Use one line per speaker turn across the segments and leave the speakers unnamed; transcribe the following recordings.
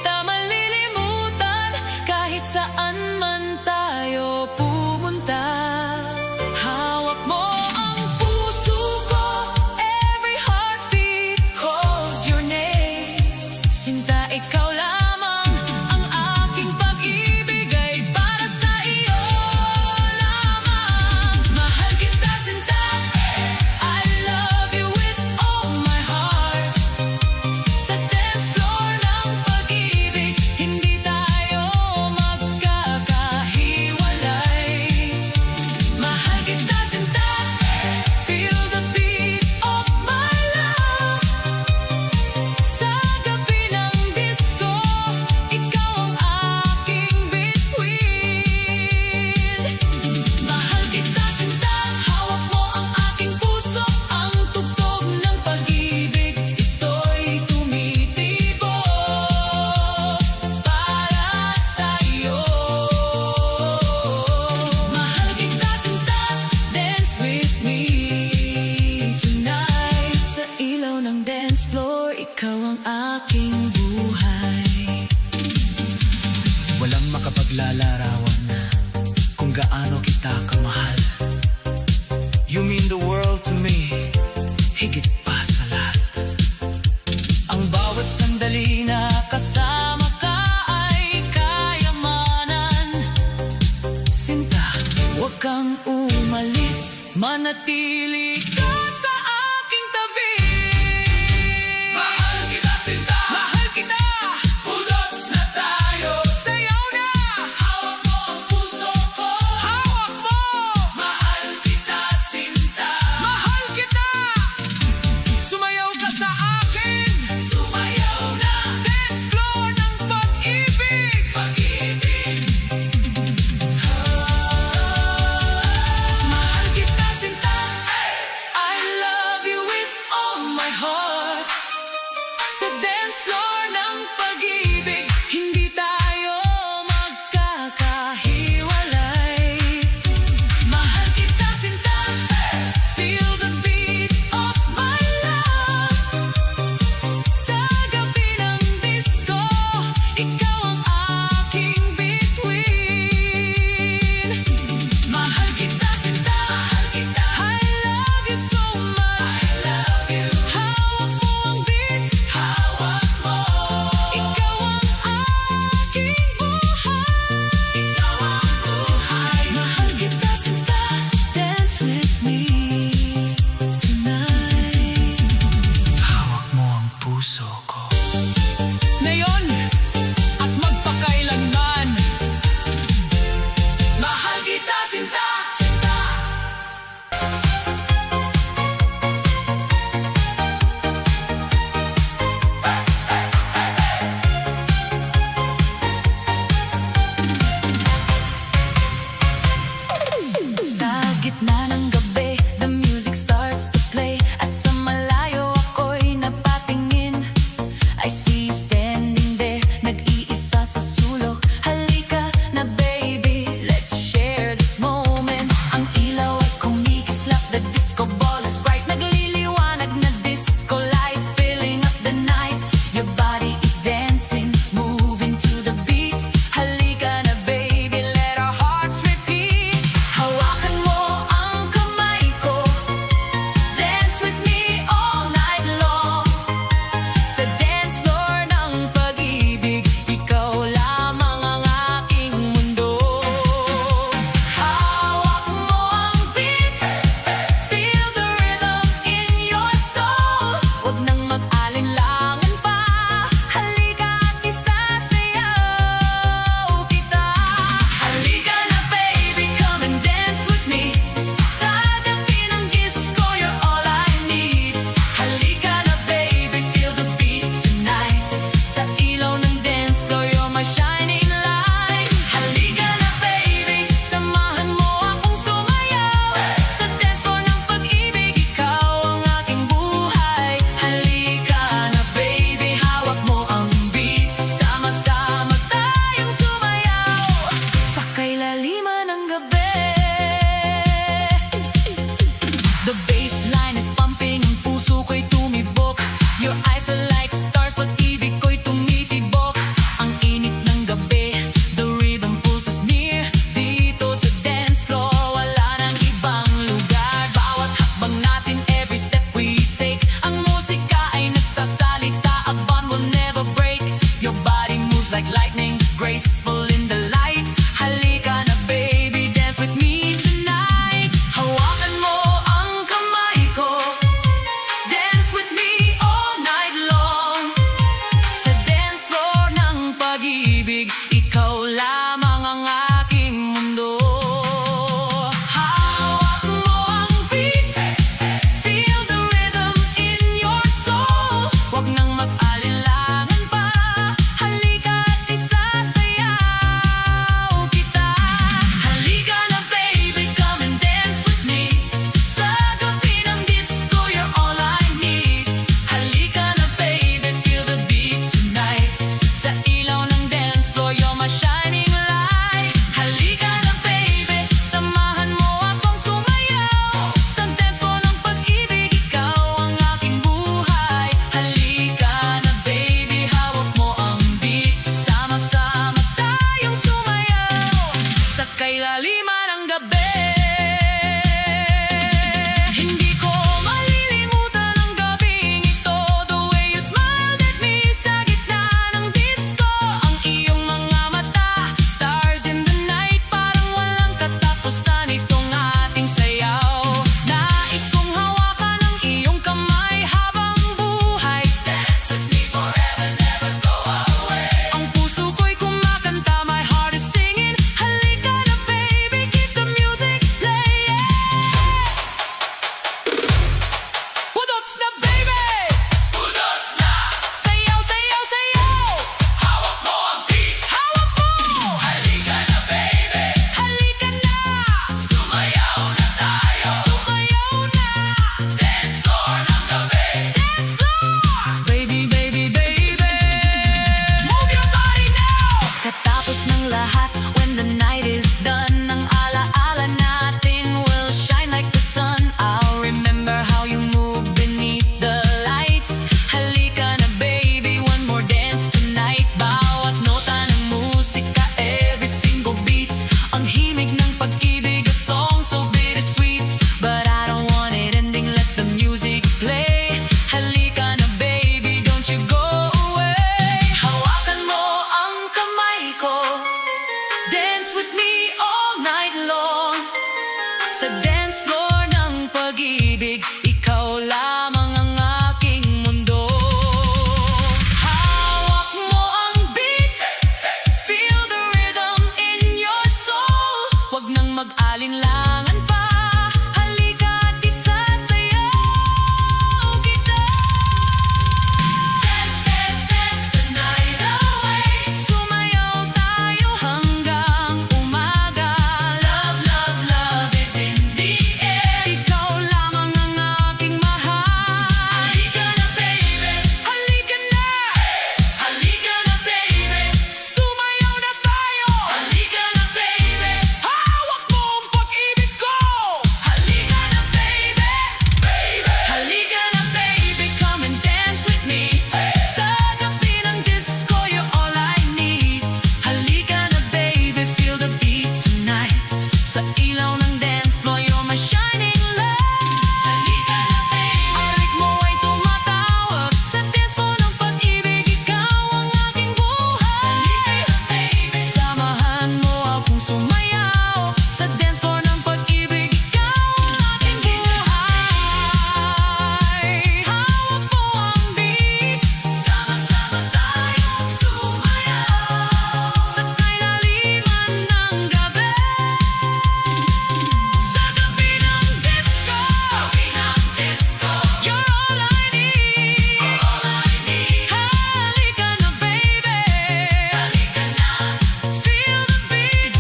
kita malilimutan kahit saan man tayo pumunta. Hawak mo ang puso ko, every heartbeat calls your name. Sinta, ikaw lamang ang aking pag-ibig ay para sa iyo lamang. Mahal kita, sinta, I love you with all my heart. Sa dance floor ng pag-ibig, hindi tayo magkakahiwalay. Mahal kita, sinta, feel the beat of my love. Sa gabi ng disco, ikaw ang aking bituin. Mahal kita, sinta, hawak mo ang aking puso. Ang tugtog ng pag-ibig, ito'y tumitibok para sa'yo. Mahal kita, sinta, dance with me tonight. Sa ilaw ng dance floor, ikaw ang aking buhay.
Walang makapaglalarawan kung gaano kita kamahal. You mean the world to me, higit pa sa lahat. Ang bawat sandali na kasama ka ay kayamanan. Sinta, huwag kang umalis, manatili ka sa aking tabi. Mahal kita, sinta, mahal kita, budots na tayo. Sayaw na, hawak mo ang puso ko, hawak mo. Mahal kita, sinta, mahal kita. Sumayaw ka sa akin, sumayaw na. Dance floor ng pag-ibig, pag-ibig.
Mahal kita, sinta,
like lightning, graceful in the light. Halika na baby, dance with me tonight. Hawakan mo ang kamay ko, dance with me all night long. Sa dance floor ng pag-ibig, ikaw lamang ang aking mundo. Hawak mo ang beat, feel the rhythm in your soul. Huwag nang mag-alinlangan pa, halika't isasayaw kita. Halika na baby, come and dance with me. Sa gabi ng disco, you're all I need. Halika na baby, feel the beat tonight. Sa ilaw ng dance floor, you're my shining light. Halika na baby, samahan mo akong sumayaw. Sa dance floor ng pag-ibig, ikaw ang aking buhay. Halika na baby, hawak mo ang beat. Sama-sama tayong sumayaw sa kailaliman ng gabi. Hindi ko malilimutan ang gabing ito. The way you smiled at me sa gitna ng disco. Ang iyong mga mata, stars in the night. Parang walang katapusan itong ating sayaw. Nais kong hawakan ang iyong kamay habang buhay. Dance with me forever, never go away. Ang puso ko'y kumakanta, my heart is singing. Halika na baby, keep the music playing. Pudots na baby, pudots na. Sayaw, sayaw, sayaw. Hawak mo ang beat, hawak mo. Halika na baby, halika na. Sumayaw na tayo, sumayaw na. Dance floor ng gabi, dance floor. Baby, baby, baby, move your body now. Katapos ng lahat, when the night is done, ang alaala natin will shine like the sun. I'll remember how you move beneath the lights. Halika na baby, one more dance tonight. Bawat nota ng musika, every single beat. Ang himig ng pag-ibig, a song so bittersweet. But I don't want it ending, let the music play. Halika na baby, don't you go away. Hawakan mo ang kamay ko, dance with me all night long. Sa dance floor ng pag-ibig, ikaw lamang ang aking mundo. Hawak mo ang beat, feel the rhythm in your soul. Huwag nang mag-alinlangan pa, halika't isasayaw kita. Dance, dance, dance the night away. Sumayaw tayo hanggang umaga. Love, love, love is in the air. Ikaw lamang ang aking mahal. Halika na baby, halika na. Halika na baby, sumayaw na tayo. Halika na baby, hawak mo ang pag-ibig ko. Halika na baby, baby. Halika na baby, come and dance with me. Sa gabi ng disco, you're all I need. Halika na baby, feel the beat tonight. Sa ilaw ng dance floor, you're my shining light. Halika na baby, ang ritmo ay tumatawag. Sa dance floor ng pag-ibig, ikaw ang aking buhay. Halika na baby, samahan mo akong sumayaw. Sa dance floor ng pag-ibig, ikaw ang aking buhay. Hawak mo ang beat, sama-sama tayong sumayaw. Sa kailaliman ng gabi, sa gabi ng disco, you're all I need. Halika na baby, halika na. Feel the beat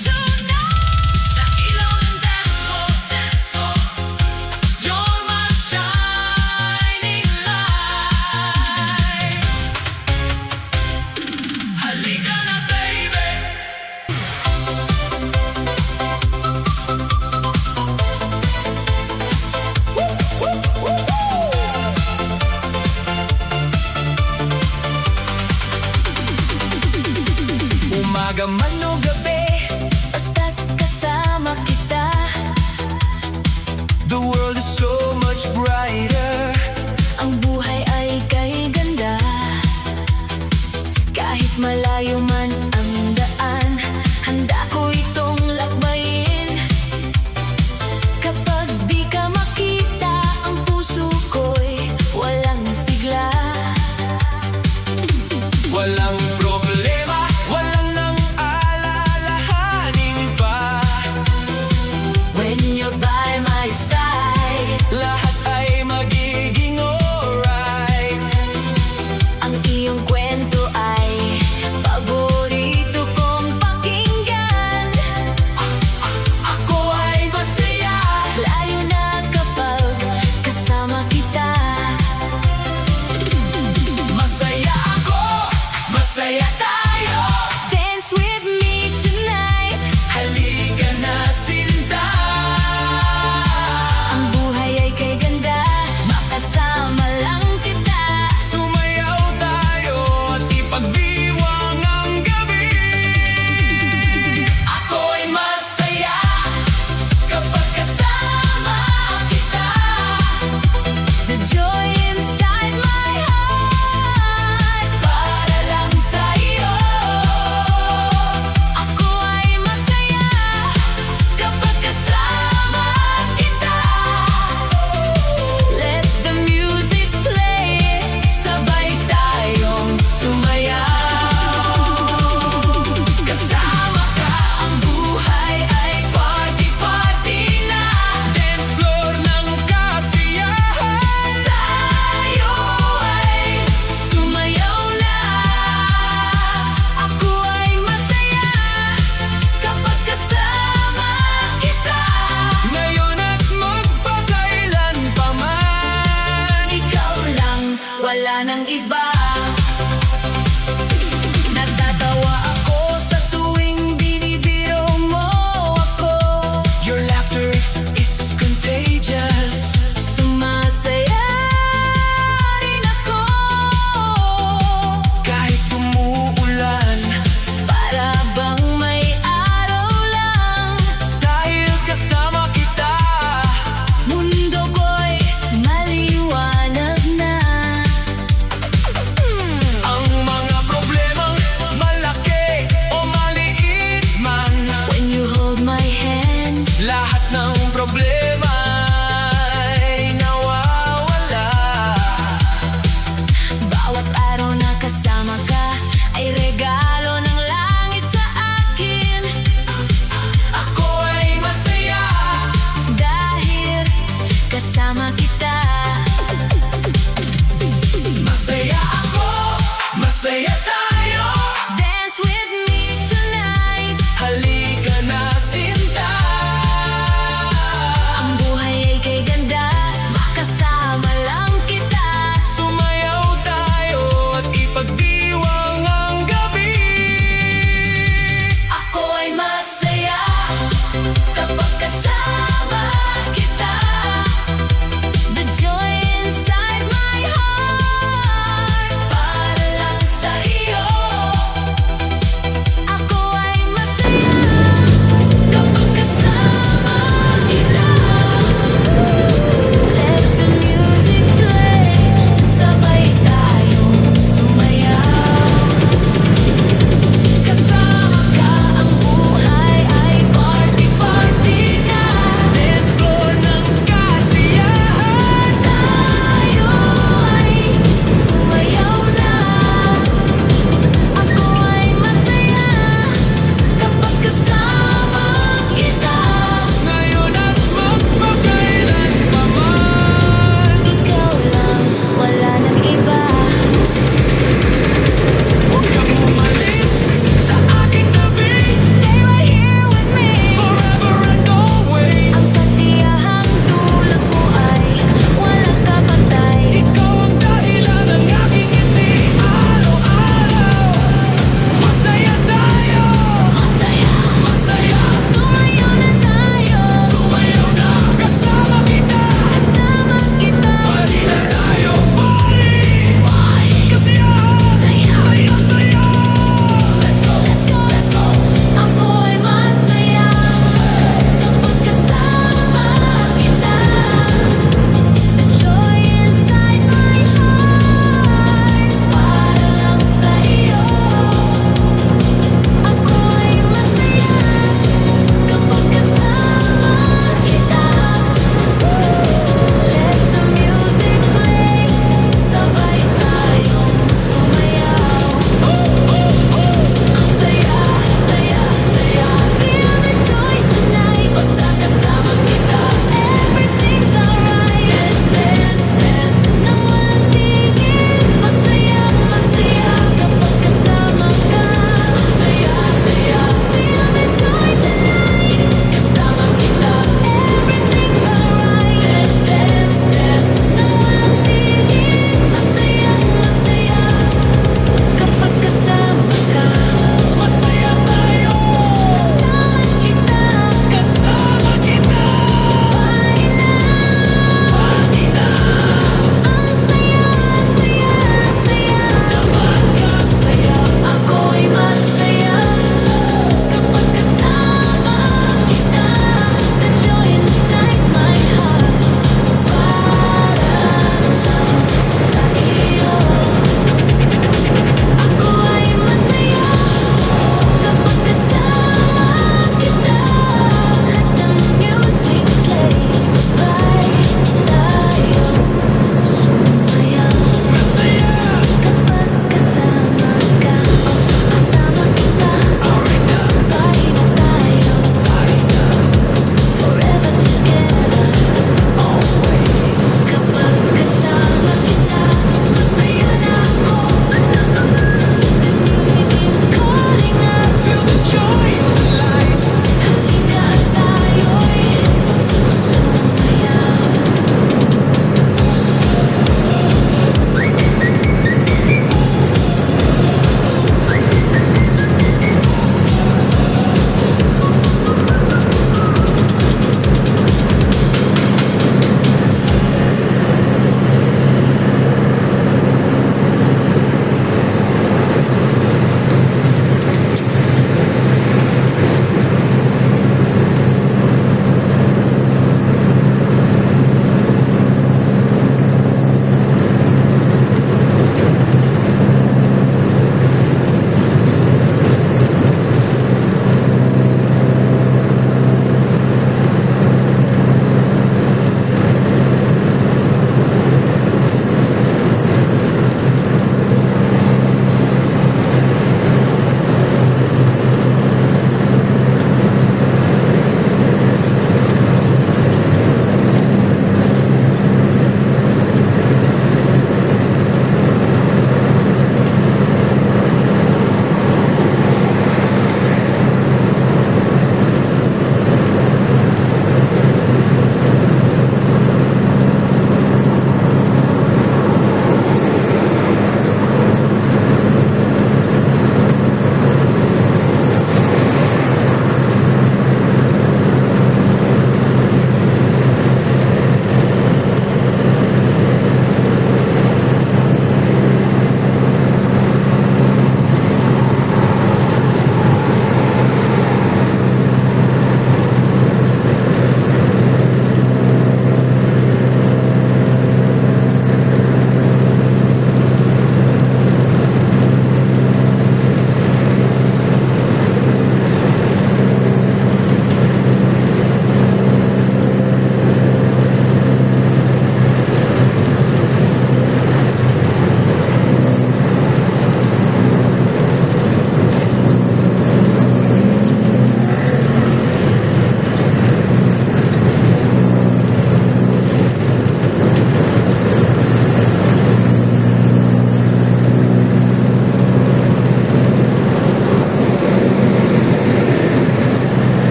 tonight. Sa ilaw ng dance floor, you're my shining light. Halika na baby. Umaga man o gabi, basta't kasama kita. The world is so much brighter.
Ang buhay ay kay ganda. Kahit malayo
malayo man ang daan, handa ko itong lakbayin. Kapag di ka makita, ang puso ko'y walang sigla.
Walang problema, walang nang alalahanin pa.
When you're by my side,
Lahat ay magiging alright.
ang iyong kwento ay paborito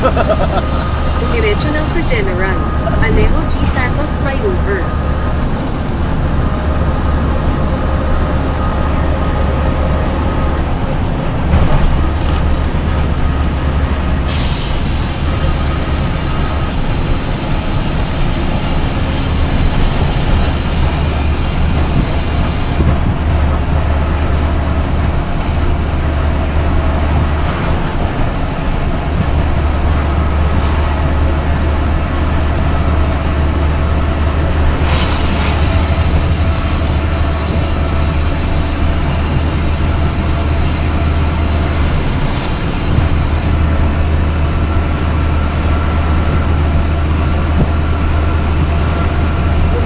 Dumiretso lang sa General Alejo G. Santos Flyover.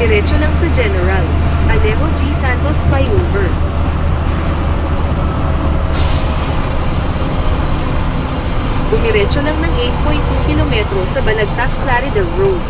Dumiretso lang sa General Alejo G. Santos Flyover. Dumiretso lang ng 8.2 kilometro sa Balagtas Plaridel Road.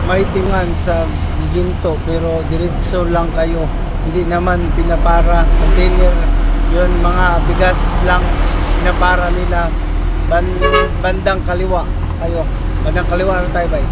May timan sa Ginto pero diretso lang kayo, hindi naman pinapara container yun, mga bigas lang pinapara nila. Bandang kaliwa kayo, bandang kaliwa na tayo bay.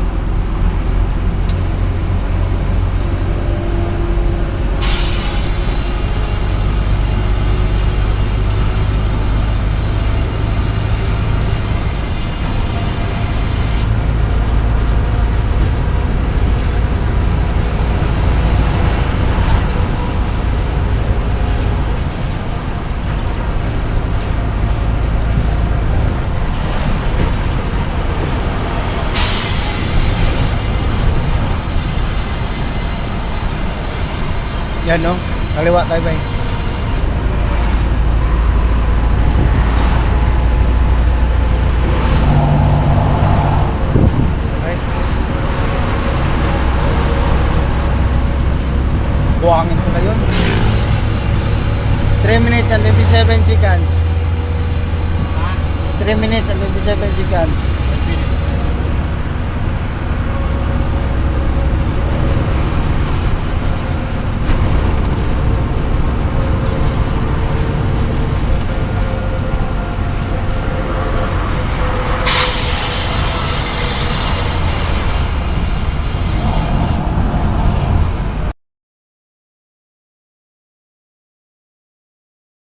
Yan no, kaliwa tayo bay. Okay. Buhangin ko na yun. 3 minutes and 27 seconds. 3 minutes and 27 seconds.